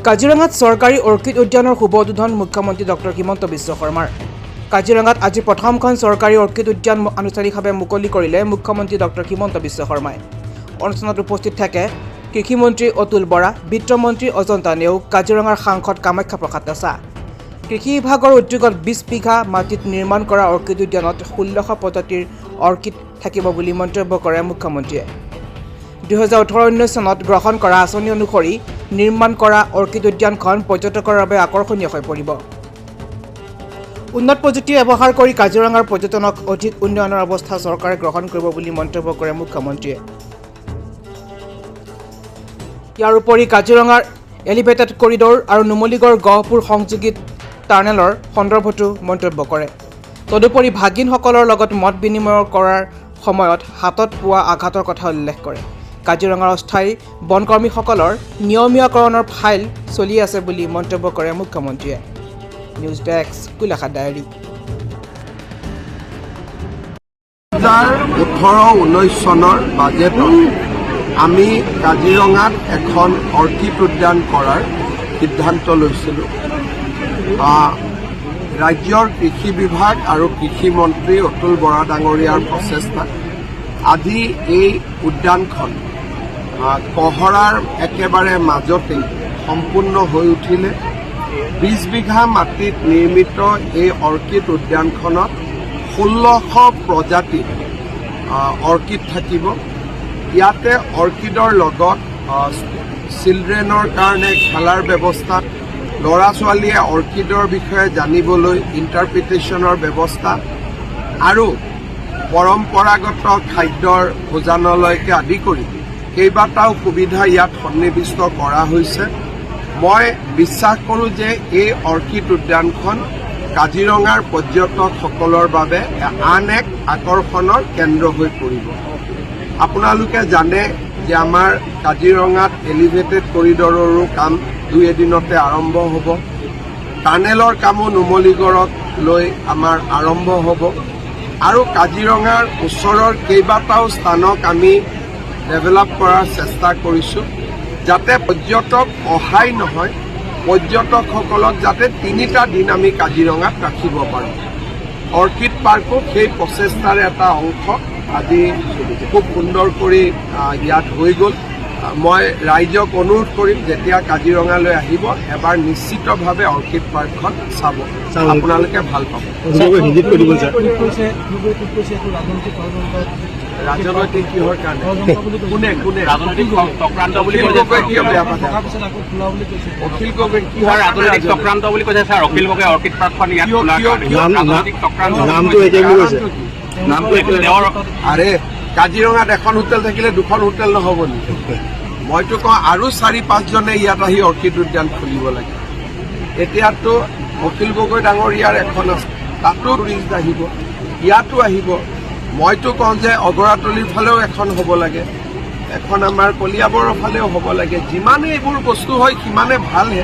কাজিৰঙাত চৰকাৰী অৰ্কিড উদ্যানৰ শুভ উদ্বোধন মুখ্যমন্ত্ৰী ডক্টৰ হিমন্ত বিশ্ব শৰ্মাৰ। কাজিৰঙাত আজি প্ৰথমখন চৰকাৰী অৰ্কিড উদ্যান আনুষ্ঠানিকভাৱে মুকলি কৰিলে মুখ্যমন্ত্ৰী ডক্টৰ হিমন্ত বিশ্ব শৰ্মাই। অনুষ্ঠানত উপস্থিত থাকে কৃষিমন্ত্ৰী অতুল বৰা, বিত্তমন্ত্ৰী অজন্তা নেওগ, কাজিৰঙাৰ সাংসদ কামাখ্যা প্ৰসাদ দাসা। কৃষি বিভাগৰ উদ্যোগত 20 বিঘা মাটিত নিৰ্মাণ কৰা অৰ্কিড উদ্যানত 1600 প্ৰজাতিৰ অৰ্কিড থাকিব বুলি মন্তব্য কৰে মুখ্যমন্ত্ৰীয়ে। 2018-19 চনত গ্ৰহণ কৰা আঁচনি অনুসৰি নিৰ্মাণ কৰা অৰ্কিড উদ্যানখন পৰ্যটকৰ বাবে আকৰ্ষণীয় হৈ পৰিব। উন্নত প্ৰযুক্তি ব্যৱহাৰ কৰি কাজিৰঙাৰ পৰ্যটনক অধিক উন্নয়নৰ অৱস্থা চৰকাৰে গ্ৰহণ কৰিব বুলি মন্তব্য কৰে মুখ্যমন্ত্ৰীয়ে। ইয়াৰ উপৰি কাজিৰঙাৰ এলিভেটেড কৰিডৰ আৰু নুমলীগড় গহপুৰ সংযোগী টাৰ্নেলৰ সন্দৰ্ভতো মন্তব্য কৰে। তদুপৰি ভাগিনসকলৰ লগত মত বিনিময় কৰাৰ সময়ত হাতত পোৱা আঘাতৰ কথা উল্লেখ কৰে। কাজিৰঙাৰ অস্থায়ী বনকৰ্মীসকলৰ নিয়মীয়াকৰণৰ ফাইল চলি আছে বুলি মন্তব্য কৰে মুখ্যমন্ত্ৰীয়ে। News desk, Golaghat diary. 2018-19 চনৰ বাজেটত আমি কাজিৰঙাত এখন অৰ্কিড উদ্যান কৰাৰ সিদ্ধান্ত লৈছিলোঁ। ৰাজ্যৰ কৃষি বিভাগ আৰু কৃষি মন্ত্ৰী অতুল বৰা ডাঙৰীয়াৰ প্ৰচেষ্টাত আজি এই উদ্যানখন কহৰাৰ একেবাৰে মাজতেই সম্পূৰ্ণ হৈ উঠিলে। 20 বিঘা মাটিত নিৰ্মিত এই অৰ্কিড উদ্যানখনত 1600 প্ৰজাতিৰ অৰ্কিড থাকিব। ইয়াতে অৰ্কিডৰ লগত চিলড্ৰেনৰ কাৰণে খেলাৰ ব্যৱস্থা, ল'ৰা ছোৱালীয়ে অৰ্কিডৰ বিষয়ে জানিবলৈ ইণ্টাৰপ্ৰিটেশ্যনৰ ব্যৱস্থা আৰু পৰম্পৰাগত খাদ্যৰ ভোজনালয়কে আদি কৰি কেইবাটাও সুবিধা ইয়াত সন্নিৱিষ্ট কৰা হৈছে। মই বিশ্বাস কৰোঁ যে এই অৰ্কিড উদ্যানখন কাজিৰঙাৰ পৰ্যটকসকলৰ বাবে আন এক আকৰ্ষণৰ কেন্দ্ৰ হৈ পৰিব। আপোনালোকে জানে যে আমাৰ কাজিৰঙাত এলিভেটেড কৰিডৰৰো কাম 2 এদিনতে আৰম্ভ হ'ব। টানেলৰ কামো নুমলীগড়ক লৈ আমাৰ আৰম্ভ হ'ব আৰু কাজিৰঙাৰ ওচৰৰ কেইবাটাও স্থানক আমি ডেভেলপ কৰাৰ চেষ্টা কৰিছোঁ, যাতে পৰ্যটক অহাই নহয়, পৰ্যটকসকলক যাতে 3টা দিন আমি কাজিৰঙাত ৰাখিব পাৰোঁ। অৰ্কিড পাৰ্কো সেই প্ৰচেষ্টাৰ এটা অংশ আজি খুব সুন্দৰ কৰি ইয়াত হৈ গ'ল। মই ৰাইজক অনুৰোধ কৰিম, যেতিয়া কাজিৰঙালৈ আহিব এবাৰ নিশ্চিতভাৱে অৰ্কিড পাৰ্কখন চাব, আপোনালোকে ভাল পাব। ৰাজনৈতিক কিহৰ কাৰণে? কোনে ৰাজনৈতিক চক্ৰান্ত বুলি কৈছে? অখিল গগৈ কিহৰ ৰাজনৈতিক চক্ৰান্ত বুলি কৈছে? ছাৰ, অখিল গগৈ অৰ্কিড পাৰ্কখন ইয়াত খোলাৰ ৰাজনৈতিক চক্ৰান্ত নামটো আৰে কাজিৰঙাত এখন হোটেল থাকিলে 2খন হোটেল নহ'ব নেকি? মইতো কওঁ আৰু 4-5জনে ইয়াত আহি অৰ্কিড উদ্যান খুলিব লাগে। এতিয়াতো অখিল গগৈ ডাঙৰীয়াৰ এখন আছে, তাতো টুৰিষ্ট আহিব, ইয়াতো আহিব। মইতো কওঁ যে অগৰাতলিৰ ফালেও এখন হ'ব লাগে, এখন আমাৰ কলিয়াবৰৰ ফালেও হ'ব লাগে। যিমানে এইবোৰ বস্তু হয় সিমানে ভালহে।